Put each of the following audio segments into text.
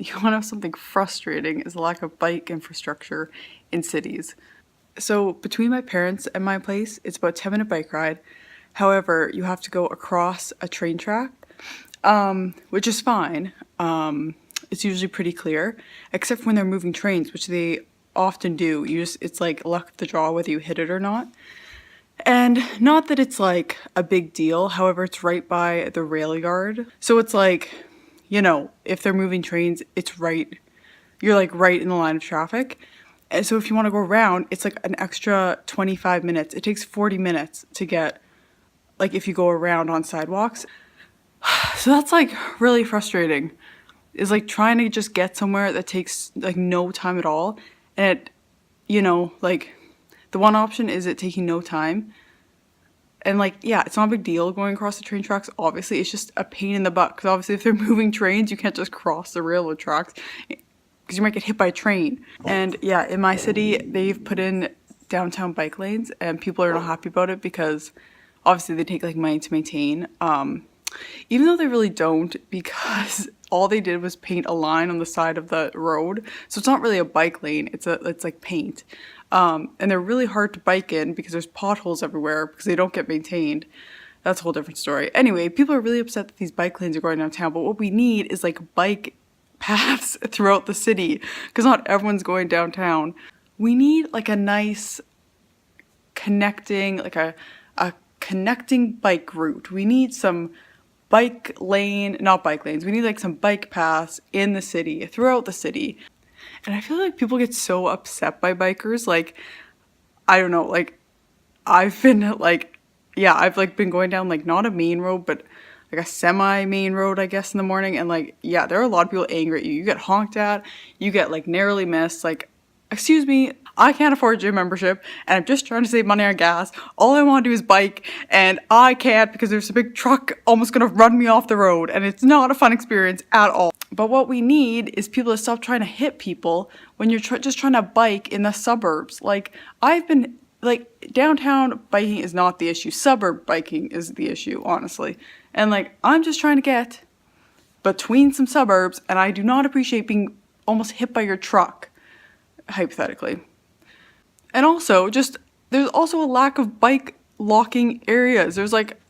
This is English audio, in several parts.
you want to know something frustrating is the lack of bike infrastructure in cities. So between my parents and my place, it's about a 10-minute bike ride. However, you have to go across a train track, which is fine. It's usually pretty clear, except when they're moving trains, which they often do. It's like luck of the draw whether you hit it or not. And not that it's like a big deal, however, it's right by the rail yard. So it's like, if they're moving trains, you're like right in the line of traffic. And so if you want to go around, it's like an extra 25 minutes. It takes 40 minutes to get, like, if you go around on sidewalks. So that's like really frustrating. Is like trying to just get somewhere that takes like no time at all. And like the one option is it taking no time. And like, yeah, it's not a big deal going across the train tracks. Obviously, it's just a pain in the butt. Because obviously if they're moving trains, you can't just cross the railroad tracks. Because you might get hit by a train. And yeah, in my city, they've put in downtown bike lanes. And people are not happy about it because obviously they take like money to maintain. Even though they really don't, because all they did was paint a line on the side of the road. So it's not really a bike lane, it's like paint. And they're really hard to bike in because there's potholes everywhere because they don't get maintained. That's a whole different story. Anyway, people are really upset that these bike lanes are going downtown, but what we need is like bike paths throughout the city because not everyone's going downtown. We need like a nice connecting, like a connecting bike route. We need some not bike lanes. We need like some bike paths in the city, throughout the city. And I feel like people get so upset by bikers. Like, I don't know, like I've been like, yeah, I've like been going down like not a main road, but like a semi-main road, I guess, in the morning. And like, yeah, there are a lot of people angry at you. You get honked at, you get like narrowly missed. Like, excuse me, I can't afford a gym membership and I'm just trying to save money on gas. All I want to do is bike and I can't because there's a big truck almost gonna run me off the road and it's not a fun experience at all. But what we need is people to stop trying to hit people when you're just trying to bike in the suburbs. Like, I've been, like, downtown biking is not the issue. Suburb biking is the issue, honestly. And like, I'm just trying to get between some suburbs and I do not appreciate being almost hit by your truck, hypothetically. And also, there's also a lack of bike locking areas. There's like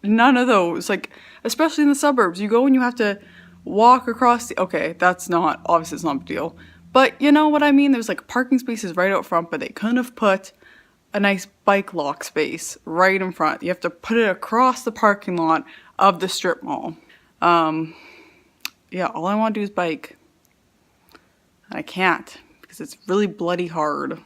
none of those, like, especially in the suburbs. You go and you have to walk across okay, obviously it's not a big deal. But you know what I mean? There's like parking spaces right out front, but they couldn't have put a nice bike lock space right in front. You have to put it across the parking lot of the strip mall. Yeah, all I want to do is bike. And I can't because it's really bloody hard.